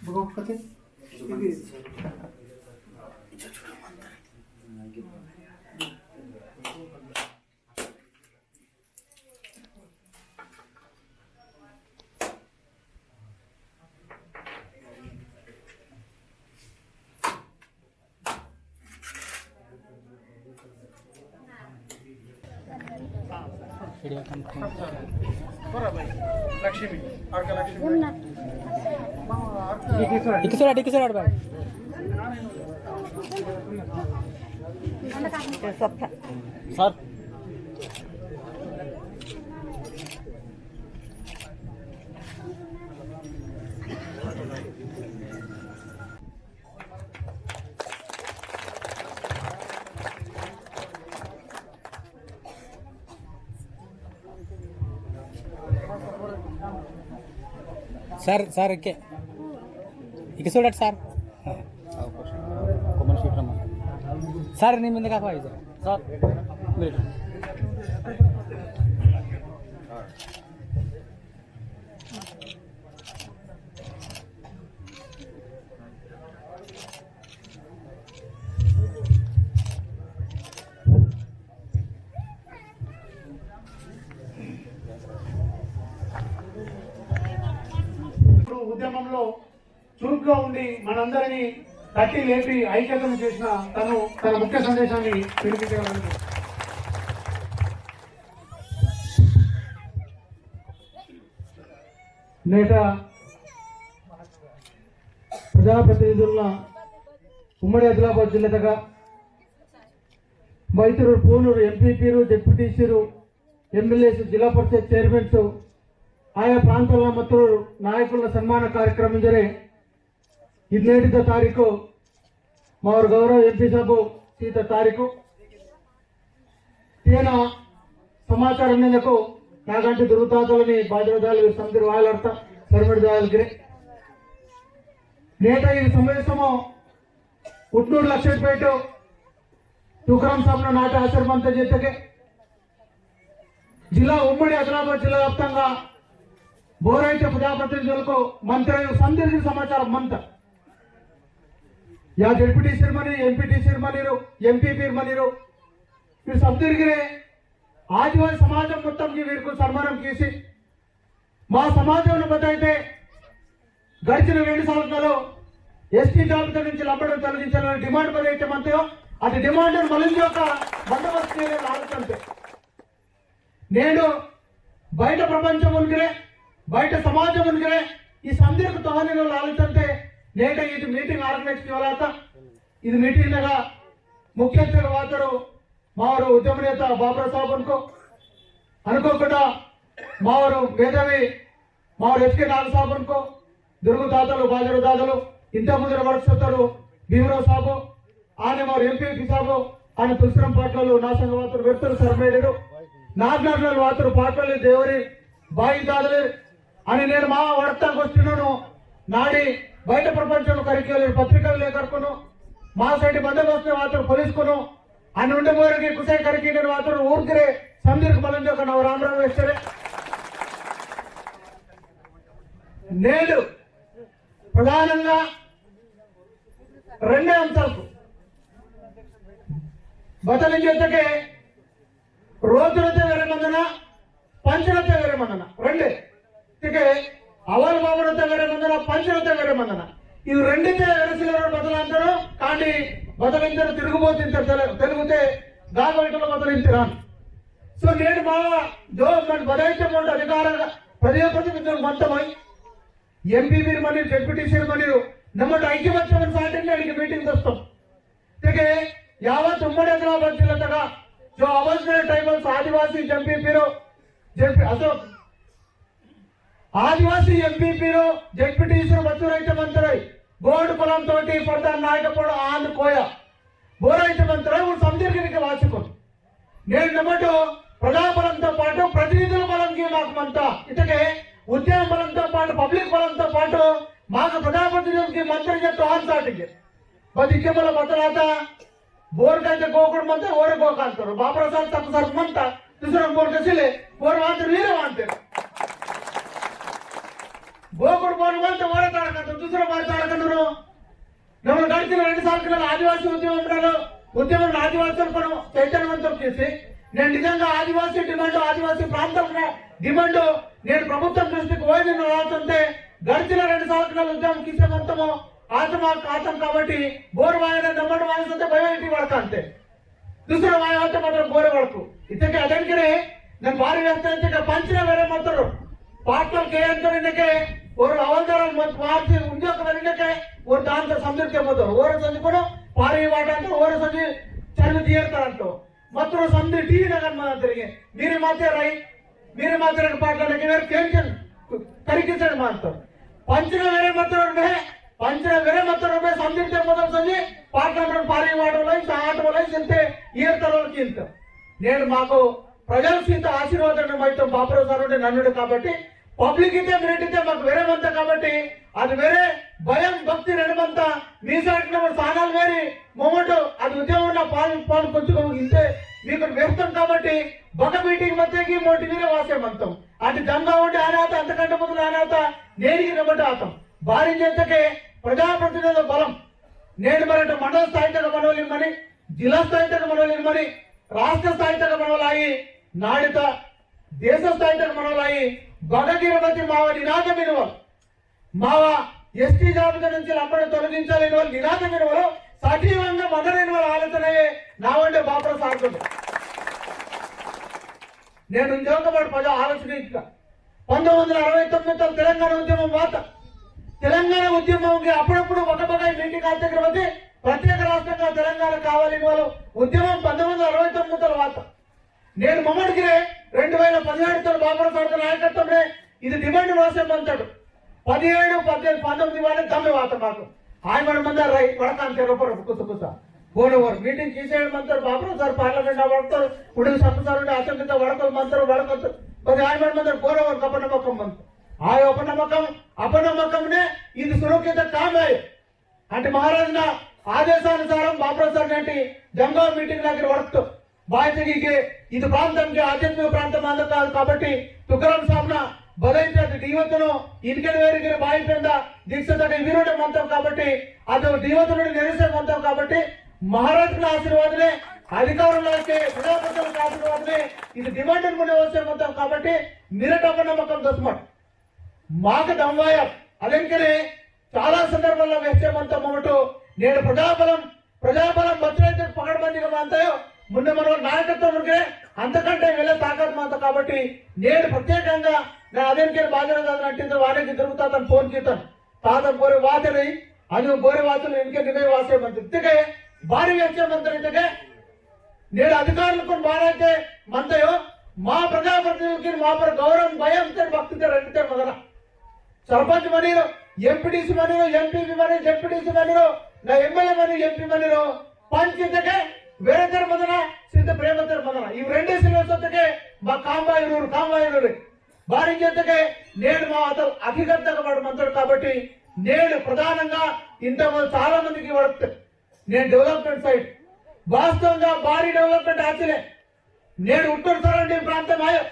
बघते Lakshmi sir sir sir के इके చూడండి సార్ కామన్ షీట్ రమ్మ సార్ నీ ముందు కాఫా ఇది సార్ వెయిట్ ఉద్యమంలో చురుగ్గా ఉండి మనందరినీ తట్టి లేపి ఐక్యతను చేసిన తను తన ముఖ్య సందేశాన్ని వినిపించగలరు. నేట ప్రజాప్రతినిధుల ఉమ్మడి ఆదిలాబాద్ జిల్లాగా మైత్రులు పూనూరు ఎంపీపీలు డిప్యూటీసీలు ఎమ్మెల్యేస్ జిల్లా పరిషత్ చైర్మన్స్ ఆయా ప్రాంతాల ಮತ್ತು నాయకుల సన్మాన కార్యక్రమం జరిగే 27 తారీఖు మా గౌరవ ఎంపీ సాబు 30 తారీఖు ఈయన సమాచారం మేరకు నాగంటి దుర్తాతలని బాధ్యతలు సందరు వాయలర్త సర్మడిదాలగిరి నేట ఈ సమావేశము ఉట్నూరు లక్షపేట తుకరం సాబ్న నాట ఆశ్రమంత చేతకే జిల్లా ఉమ్మడి ఆదిలాబాద్ జిల్లా వ్యాప్తంగా ಬೋರೈತ ಪ್ರಜಾಪ್ರತಿನಿಧುలకు ಮಂತ್ರಿ ಸಂದರ್ಭ ಸಮಾಚಾರ ಮಂತ ಯಾ ಡೆಪ್ಯೂಟಿ ಸಿರ್ಮನಿ ಎಂಪಿಟಿ ಸಿರ್ಮನಿರು ಎಂಪಿಪಿ ಮನಿರು వీరు సబ్దిరిగిరే ఆదివాసీ సమాజం మొత్తంకి వీరికి సన్మానం చేసి మా సమాజంలో బతైతే గడిచిన 2 సంవత్సరాలు ఎస్టీ జాబితా నుంచి లంబడం తొలగించాలని డిమాండ్ పదైతే మంతయో అది డిమాండ్ మళ్ళీ ఒక బందోబస్తు చేయాలని ఆలోచన నేను బయట ప్రపంచం ఉనికిరే బయట సమాజం ఉనికిరే ఈ సందర్భ తోహనీలో ఆలోచంటే నేట ఇది మీటింగ్ ఆర్గనైజ్ చేయాలత ఇది మీటింగ్ గా ముఖ్య అతిథిగా వాతరు మావారు ఉద్యమ నేత బాబరా సాబన్కు అనుకోకుండా మావారు మేధావి మావారు హెచ్కే నాగ సాబన్కు దుర్గు దాతలు బాజరు దాతలు ఇంత ముందర వరుసతారు భీమరావు సాబు ఆయన మావారు ఎంపీ సాబు ఆయన తులసిరం పాటలు నా సంఘ వాతరు వ్యక్తులు సర్మేడరు నాగనాగలు వాతరు పాటలు దేవరి బాయి దాదలు అని నేను మా వాడతానికి వస్తున్నాను నాడి బయట ప్రపంచంలో కరికేలు పత్రికలు లేకరుకును మా సైడ్ బందోబస్తు వాతరు పోలీసుకును అని ఉండే మోరికి కుసై కరికి నేను వాతరు ఊరికిరే సందీర్ఘ బలం ఒక నవ రామరావు వేస్తారే నేడు ప్రధానంగా 2 అంశాలకు బదలి చేతకే రోజులతో వేరే మందన పంచలతో వేరే మందన 2 ఇకే అవల్ బాబులతో వేరే మందన పంచలతో వేరే మందన ఇవి రెండితే ఎరసిలరు బదలంటారు కానీ బదలించారు తిరుగుబోతుంటారు తెలుగుతే గాబైటలో బదలించారు సో నేను మా జో మన బదైతే మొండ అధికారంగా ప్రజాప్రతినిధులు మొత్తమై ఎంపీపీ మరియు డిప్యూటీసీ మరియు నమ్మట ఐక్యమత్యం సాటిని అడిగి మీటింగ్ వస్తాం ఇకే యావత్ ఉమ్మడి ఆదిలాబాద్ జిల్లా जो आवाज में ट्राइबल्स आदिवासी एमपीपी अशोक आदिवासी एमपीपी जेडपीटीसी बच्चूरैत मंत्री गोड कुलम तोटी प्रधान नायकपुर आंध्र कोया बोरैत मंत्री संदीर्घ वाचको నేను నమ్మటు ప్రజాబలంతో పాటు ప్రతినిధుల బలంకి మాకు మంత ఇతకే ఉద్యమ బలంతో పాటు పబ్లిక్ బలంతో పాటు మాకు ప్రజాప్రతినిధులకి మంత్రి చెప్తూ ఆన్సాటికి బదికే బల బతలాత बोर का गोकुड़ मंत्र और गोकांतर बाबरा साहब तक सर मनता दूसरा बोर कसिले बोर मानते वीर मानते गोकुड़ बोर मानते और तार का दूसरा దూసరా మాట్లాడుతున్నారు. మేము గడిచిన 2 సంవత్సరాలు ఆదివాసీ ఉద్యమం ఆదివాసులను చైతన్యవంతం చేసి నేను నిజంగా ఆదివాసీ డిమాండ్ ఆదివాసీ ప్రాంతం డిమాండ్ నేను ప్రభుత్వం దృష్టికి పోయి రాస్తుంటే గడిచిన 2 సంవత్సరాల ఉద్యమం కిసే మొత్తము ఆతం కాబట్టి బోరు వాయన నమ్మడం వాయిస్తుంటే భయం పడకంతే दूसरा वाय होते मात्र बोरे वड़कू इतने अदनकरे नन भारी व्यवस्था पंचना वेरे मात्र पाटल के अंदर और हवलदार मार्ची उद्योग और दान संदर्भ ओर संदीपन पारी वाट अंत ओर संधि चल तीरत मात्र संधि टी नगर मात्रे मेरे माते रई मेरे माते पाटल टेंशन करिकिंचड़ मात्र पंचना वेरे मात्र पंचना वेरे मात्र संदीप मोदल संधि पाटल पारी वाट आटो इंते ఈర్తలోకి నేను మాకు ప్రజల సీత ఆశీర్వాదం అయితే బాపురావు సార్ ఉంటే నన్నుడు కాబట్టి పబ్లిక్ అయితే మీరైతే మాకు వేరేమంతా కాబట్టి అది వేరే భయం భక్తి రెండుమంతా మీ సైడ్ స్థానాలు వేరి మొమెంట్ అది ఉద్యమం పాలు కొంచెం ఇంతే మీకు వ్యక్తం కాబట్టి బొగ మీటింగ్ మధ్యకి మోటి వీరే వాసేమంతం అది దంగా ఉండి ఆనాత అంతకంటే ముందు ఆనాత నేడికి నిలబడి ఆతం భారీ చేతకే ప్రజాప్రతినిధుల బలం నేను మరట మండల స్థాయితో మనవలేమని जिला स्थाई तक मनोली राष्ट्र स्थाई तक मनोलाई नाड़ित देश स्थाई तक मनोलाई बगगिरमति माव निनाद विनुवल माव एसटी जाबिता नुंचि अप्पडे तొలగించాలని వాళ్ళు నినాద వినువలు సజీవంగా మదరైన వాళ్ళ ఆలోచనయే నా వండే బాపురావు సాగుతుంది నేను ఉద్యోగపడి ప్రజా ఆలోచన ఇక 1969 తెలంగాణ ఉద్యమం వాత తెలంగాణ ఉద్యమంకి అప్పుడప్పుడు ఒక మీటింగ్ ఆచరించే ప్రత్యేక రాష్ట్రంగా తెలంగాణ కావాలని వాళ్ళు ఉద్యమం 1969 తర్వాత నేను మొదటికిరే 2017 బాపురావు సార్ నాయకత్వంలో ఇది డిమాండ్ వాసేమంటాడు 17 18 19 వాళ్ళే తమ్మి వాత మాకు ఆయన మంది రై వడకాంతే రూపాయలు కుసకుస పోనవర్ మీటింగ్ తీసేయడం మంటారు బాపురావు సార్ పార్లమెంట్ వడతారు ఉడికి సంసారం ఉంటే అసెంబ్లీతో వడకలు మంటారు వడకొచ్చు మరి ఆయన మంది పోనవర్ అపనమ్మకం మంత ఆ అపనమ్మకంనే ఇది సురక్షిత కామే అంటే మహారాజున ఆదేశానుసారం బాపురావు సార్ నాటి జంగా మీటింగ్ దగ్గర వడక్తు బాధ్యతకి ఇది ప్రాంతంకి ఆధ్యాత్మిక ప్రాంతం అంత కాదు కాబట్టి తుకారాం సాబ్న బదైతే అది దీవతను ఇన్కెడ వేరికి బాయిపోయింద దీక్ష విరుడ మంతం కాబట్టి అది దీవతనుడి నిరసన మంతం కాబట్టి మహారాజుల ఆశీర్వాదనే అధికారంలోకి ప్రజాప్రతినిధుల ఆశీర్వాదనే ఇది డిమాండ్ అనుకునే వచ్చే మంతం కాబట్టి మిరటపనమ్మకం దస్మట్ మాకు దమ్వాయ అదెంకనే చాలా సందర్భాల్లో వేసే మంతం మొదట నేను ప్రజాబలం బతులైతే పగడబందిగా మాంతాయో ముందు మనం నాయకత్వం ఉంటే అంతకంటే వెళ్ళే తాకత్ మాత కాబట్టి నేను ప్రత్యేకంగా నా అదేంకే బాధ్యత నట్టింది వారికి తిరుగుతా తను ఫోన్ చేస్తాను తాత బోరే వాతని అది బోరే వాతలు ఇంకే నివే వాసే మంత్రి ఇంతకే భారీ వేసే మంత్రి ఇంతకే నేను అధికారులకు బారైతే మంతయో మా ప్రజాప్రతినిధులకి మా గౌరవం భయం భక్తితో రెండితే మొదల సర్పంచ్ మనీరు ఎంపీటీసీ మనీరు ఎంపీపీ మనీ జెడ్పీటీసీ మనీరు నా ఎమ్మెల్యే మనీ ఎంపీ మనీరు పంచింతకే వేరే తెర మొదల సిద్ధ ప్రేమ తెర మొదల ఈ రెండే సిలబస్కే మా కాంబాయినూరు భారీ చేతకే నేను మా అతను అధికర్తగా పడమంటాడు కాబట్టి నేను ప్రధానంగా ఇంతమంది చాలా మందికి పడుతుంది నేను డెవలప్మెంట్ సైడ్ వాస్తవంగా భారీ డెవలప్మెంట్ ఆచలే నేను ఉత్తర సరండి ప్రాంతం ఆయో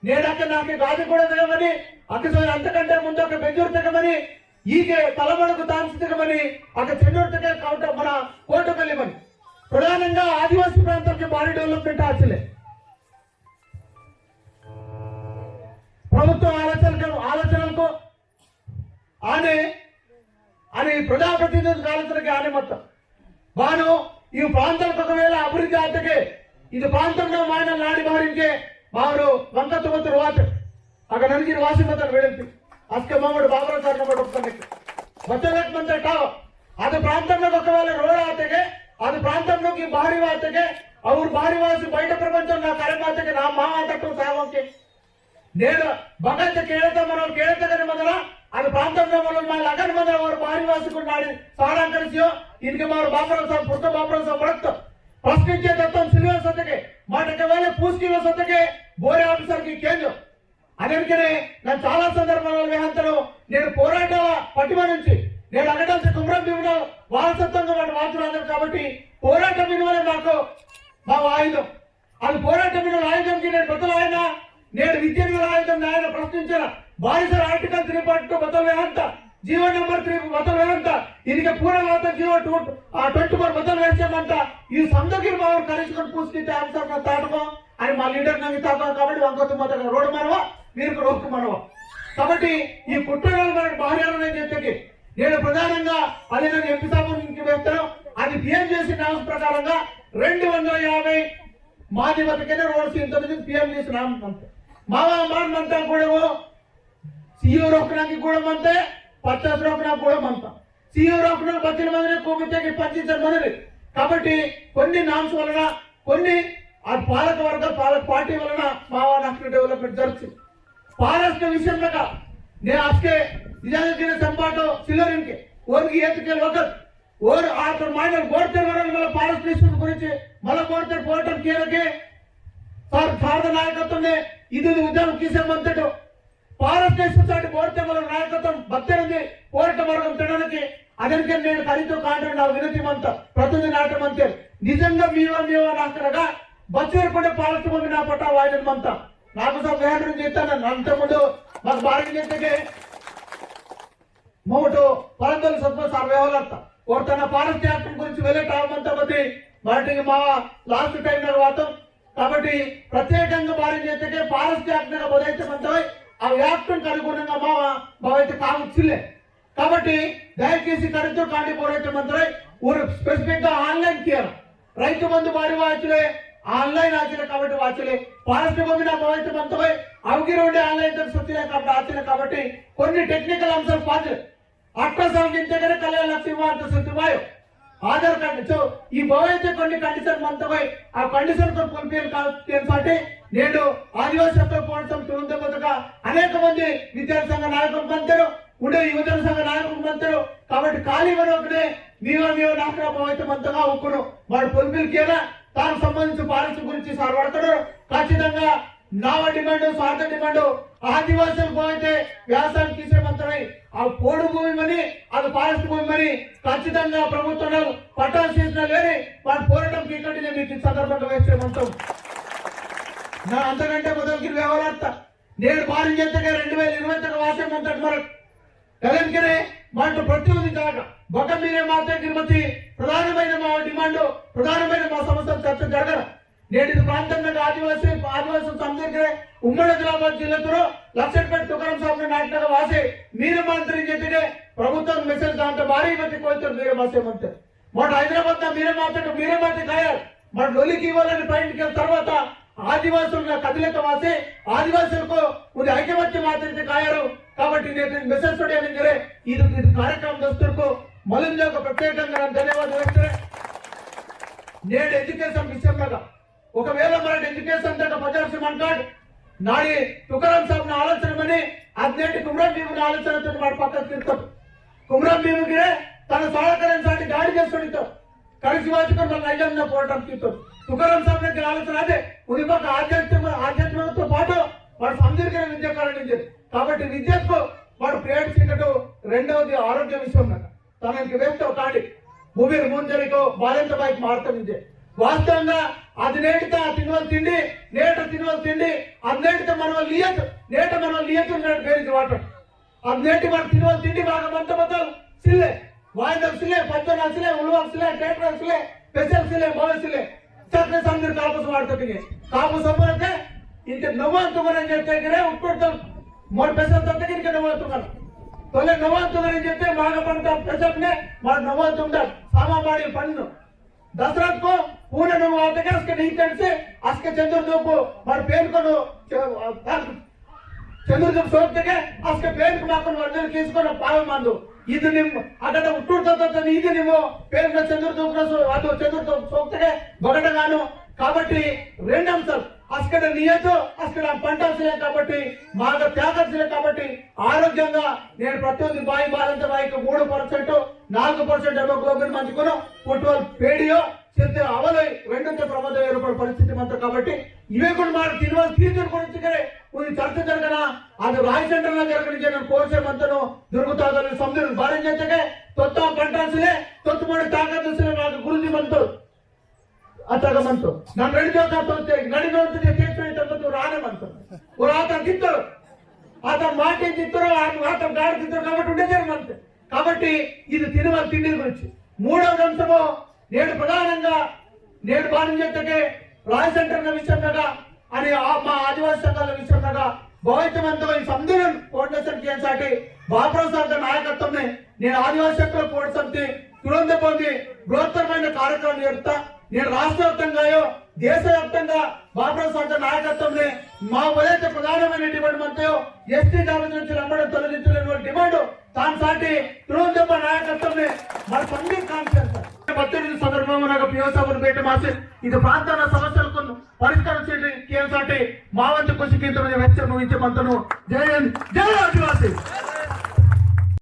నేను అక్కడ నాకు గాది కూడా దిగమని అక్కడ అంతకంటే ముందు ఒక బెంజూరు దిగమని ఈకే తలమడుకు తాంసి దిగమని అక్కడ చెన్నూరు దిగ కౌంట మన కోటపల్లిమని ప్రధానంగా ఆదివాసీ ప్రాంతానికి భారీ డెవలప్మెంట్ ఆచలే ప్రభుత్వ ఆలోచనలకు అని ప్రజాప్రతినిధులకు ఆలోచనకి ఆనే మొత్తం వాను ఈ ప్రాంతాలకు ఒకవేళ అభివృద్ధి ఆటకే ఇది ప్రాంతంలో మాయన నాడి మారింకే మారు వంకతుమతురు వాచ అక్కడ నడిచిన వాసిమతను వెళుతు అస్క మామూడు బాబురావు సార్ నమ్మడు ఒక్కడికి బచ్చలకు మంత్రి కావ అది ప్రాంతంలోకి ఒకవేళ రోడ్ ఆటకే అది ప్రాంతంలోకి భారీ వాతకే ಅವ್ರು ಭಾರಿ ವಾಸಿ ಬಯట ಪ್ರಪಂಚ ನಾ ಕರೆ ಮಾತಕ್ಕೆ ನಾ ಮಾವ ತಟ್ಟು ಸಾಗೋಕೆ నేను భగత్ కేళత మనం కేళతగని మొదల అది ప్రాంతంలో మనం మా లగన్ మొదల వారు భారీ వాసుకున్నాడు సారాంకరిసియో ఇనికి మారు బాపురావు సార్ పుట్ట బాపురావు సార్ పడతాం ప్రశ్నించే తత్వం సిల్వ సత్తకే మాటకి వేళ పూసుకివ సత్తకే బోరే ఆఫీసర్కి కేంద్రం అదేంటనే నేను చాలా సందర్భాలలో వేహంతను నేను పోరాటాల పట్టిమ నుంచి నేను అగడాల్సి కుమ్రం భీముడు వారసత్వంగా వాటి వాచురాదు కాబట్టి పోరాటం విలువలే మాకు మా ఆయుధం అది పోరాటం విలువ ఆయుధంకి నేను బతులు నేను విద్యను ఆయుధం ఆయన ప్రశ్నించిన బారిసర్ ఆర్టికల్ 3.2 బతులు వేహంత जीवन नंबर 3 बदल वेंत इनके पूरा बात जीवन 24 बदल वेंचेमंत ఈ సందగిరి బావర్ కరెక్షన్ పూస్కితే ఆన్సర్ నా తాటకో అని మా లీడర్ నంగి తాటకో కాబట్టి వంకొత్తు మొదట రోడ్ మనవా మీరు రోడ్కు మనవా కాబట్టి ఈ కుట్రలు మన బాహ్యాలను చేతకి నేను ప్రధానంగా అది నేను ఎంపీ సభ నుంచి వేస్తాను అది పిఎం చేసిన నామ ప్రకారంగా 250 మాది బతకనే రోడ్ ఇంతమంది పిఎం చేసిన నామ మావా మాన్ మంతా కూడా सीओ रोकना की गुण मनते 50 रोकना गुण मनता सीओ रोकना 12 మందిని కోపితేకి 25 మందిని కాబట్టి కొన్ని నామ్స్ వలన కొన్ని ఆ పాలక వర్గ పాలక పార్టీ వలన మావా నేషనల్ డెవలప్మెంట్ జరుగుతుంది పాలక విషయంలో నేను ఆస్కే నిజానికి సంపాటో సిల్లరిన్ के और की एक के वक्त और आकर माइनर बोर्डर वरन मला पारस विषय గురించి मला बोर्डर పోరాటం చేయలకే సార్ సారద నాయకత్వంనే ఇది ఉద్యమం కిసే మంతటో పారస్ సొసైటీ పోరాటం వల్ల నాయకత్వం భక్తులది పోరాట వర్గం తినడానికి అదనకే నేను ఖరీదు కాంట్రాక్ట్ నా వినతి మంత ప్రతినిధి నాటం అంతే నిజంగా మీవ నాకరగా బచ్చేరు కూడా పాలక మంది నా పట్ట వాయిదం మంత నాకు సబ్ వ్యాపారం చేస్తాను అంత ముందు మాకు బారిన చేతకే మోటో పరందల సత్వ సర్వేవలత కోర్తన పారస్ యాక్ట్ గురించి వెళ్ళే టామంత బతి వాటికి మా లాస్ట్ టైం తర్వాత కాబట్టి ప్రత్యేకంగా బారిన చేతకే పారస్ యాక్ట్ గా బదైతే మంతై ఆ యాక్ట్ అనుగుణంగా మా బావైతే కావచ్చులే కాబట్టి దయచేసి కరెక్ట్ కాండి పోరాటం మంత్రి ఊరు స్పెసిఫిక్ గా ఆన్లైన్ చేయాలి రైతు బంధు బారి వాచలే ఆన్లైన్ ఆచలే కాబట్టి వాచలే ఫారెస్ట్ భూమి నా బావైతే మంత్రి అవగిరి ఉండే ఆన్లైన్ సత్యలే కాబట్టి ఆచలే కాబట్టి కొన్ని టెక్నికల్ అంశాలు పాచలే అట్రాసాల్ ఇంతకనే కళ్యాణ లక్ష్మి అంత సత్యమాయో ఆధార్ కార్డు సో ఈ బావైతే కొన్ని కండిషన్ మంత్రి ఆ కండిషన్ తో ఫుల్ఫిల్ కాబట్టి నేను ఆదివాసీ పోరాటం తులంతగా అనేక మంది విద్యార్థి సంఘ నాయకులు మంత్రులు ఉండే యువజన సంఘ నాయకులు మంత్రులు కాబట్టి ఖాళీ వరకునే మీవో నాకరా బావైతే మంతగా ఒక్కును వాడు ఫుల్ఫిల్ కేనా దానికి సంబంధించి పాలసీ గురించి సార్ వాడతాడు ఖచ్చితంగా నావ డిమాండ్ స్వార్థ డిమాండ్ ఆదివాసులకు పోయితే వ్యవసాయం తీసే మంత్రమై ఆ పోడు భూమి మని అది ఫారెస్ట్ భూమి మని ఖచ్చితంగా ప్రభుత్వం పట్టాలు చేసిన లేని వాటి పోరాటం పీకంటే మీకు సందర్భంగా వేసే మంత్రం నా అంతకంటే మొదలుకి వ్యవహార నేను భారీ చేతగా 2020 వాసం అంతటి మరొక తెలంగాణ మాట ప్రతినిధి కాక బొక్క మీరే మాత్రం తిరుమతి ప్రధానమైన మా డిమాండ్ ప్రధానమైన మా సమస్యలు చర్చ జరగదు నేటి ప్రాంతంలో ఆదివాసీ సందర్భంగా ఉమ్మడి హైదరాబాద్ జిల్లాలో లక్షపేట తుకారం సాబ్ నాటక వాసి మీరు మంత్రి చెప్పితే ప్రభుత్వం మెసేజ్ దాంతో భారీ మంది కోరుతారు మీరే మాసే మంత్రి మాట హైదరాబాద్ మీరే మాత్రం కాయాలి మన డొలికి ఇవ్వాలని పైన తర్వాత ఆదివాసుల కదిలిక వాసి ఆదివాసులకు ఇది ఐక్యమత్య మాత్రమే కాయారు కాబట్టి నేను మెసేజ్ తోడే ఇది కార్యక్రమం దస్తులకు మళ్ళీ ఒక ప్రత్యేకంగా ధన్యవాదాలు వ్యక్తులే నేడు ఎడ్యుకేషన్ విషయంలో ఒకవేళ మన ఎడ్యుకేషన్ దగ్గర ప్రజాసి మంటాడు నాడి తుకారం సాబ్ ఆలోచనమని అదేంటి కుమ్రం భీముని ఆలోచనతో వాడు పక్కకు తిరుగుతాడు కుమ్రం భీముకి తన సహకారం సాటి దాడి చేస్తాడు కలిసి వాచుకొని మన నైజంగా పోవటం తీస్తాడు తుకారం సాబ్ దగ్గర ఆలోచన అదే ఉనిపక్క ఆధ్యాత్మికతో పాటు వాడు సందీర్ఘ విద్య కారణించేది కాబట్టి విద్యకు వాడు ప్రేడ్ చీకటు రెండవది ఆరోగ్య విషయం తనకి వేస్తావు కాడి భూమి ముంజరికో బాలెంత బైక్ మారుతుంది వాస్తవంగా అది నేటితో తినవల తిండి అది నేటితో మన లియత్ నేట మన లియత్ ఉన్నాడు పేరుకి వాటర్ అది నేటి మన తినవల తిండి బాగా మంత బద్దలు సిల్లే వాయిదం సిల్లే పచ్చన సిల్లే ఉల్వాక్ సిల్లే టేటర్ సిల్లే స్పెషల్ సిల్లే బావ సిల్లే చక్కని సందరు కాపస్ వాడుతుంది కాపస్ అమ్మరంటే ఇంక నవ్వంతుమని చెప్తే ఉట్కొడతాం మూడు పెసలు తగ్గ ఇంక నవ్వుతున్నారు తొలి నవ్వుతుందని చెప్తే బాగా పంట పెసల్నే వాడు నవ్వుతుంటారు సామాబాడి పన్ను దసరాకు పూన నువ్వు అవుతాగా అసలు నీకు తెలిసి అసలు చంద్రదూపు వాడు పేరుకొను చంద్రదూపు సోక్తగా అసలు పేరుకు మాకు వర్జలు తీసుకొని పావమందు ఇది నిమ్ము అక్కడ ఉట్టుతో ఇది నిమ్ము పేరున చంద్రదూపు అది చంద్రదూపు సోక్తగా బొగటగాను కాబట్టి రెండు అంశాలు అక్కడ నియతో అక్కడ పంటాల్సిలే కాబట్టి బాగా త్యాగాల్సిలే కాబట్టి ఆరోగ్యంగా నేను ప్రతి బాయి బాలంత బాయికి 3% 4% హెమోగ్లోబిన్ మంచుకును ఫుట్బాల్ పేడియో చెప్తే అవలై రెండంత ప్రమాదం ఏర్పడే పరిస్థితి మంత కాబట్టి ఇవే కూడా మన తిరుమల తీర్చుల గురించి చర్చ జరగన అది రాయచంద్రంలో జరగని కోర్సే మంతను దొరుకుతాదని సముద్రం భారం చేస్తే తొత్త పంటాల్సిలే తొత్తుమడి తాకాల్సిలే నాకు గురించి మంతు ಅತ್ತಾಗಮಂತು ನಾನು ನಡೆದೋಗ್ತಾ ನಡಿದೋಗ್ತಿದ್ದೆ ತೀರ್ಥ ರಾಣೆ ಮಂತು ರಾತ ಕಿತ್ತರು అతను మాట ఏం తిత్తారో అతను గాడి తిత్తారు కాబట్టి ఉండే జరగమంతే. కాబట్టి ఇది తినవ తిండి గురించి. మూడవ అంశము నేడు ప్రధానంగా నేడు బాణిజ్యతకే రాయ్ సెంటర్ విషయంగా అని మా ఆదివాసీ సంఘాల విషయంగా భవిష్యత్తుతో ఈ సందులను కోఆర్డినేషన్ చేయాలి. బాబురావు సార్ నాయకత్వం నేను ఆదివాసీ శక్తుల పోటీ సమితి తురంత పొంది బృహత్తరమైన కార్యక్రమం చేస్తా. నేను రాష్ట్ర వ్యాప్తంగాయో దేశవ్యాప్తంగా బాబురావు సార్ నాయకత్వంలో మా ఏదైతే ప్రధానమైన డిమాండ్ అంతాయో ఎస్టీ జాబితా నుంచి నమ్మడం తొలగించలేని డిమాండ్ తాను సాటి తురంత నాయకత్వంలో మన సంఘం కాన్ఫరెన్స్ సందర్భంగా నాకు పిఓసభను పెట్టి మాసి ఇది ప్రాంతాల సమస్యలకు పరిష్కారం చేయడానికి మా వంతు కృషికి వెచ్చ ముగించే మంతను జై ఆదివాసీ.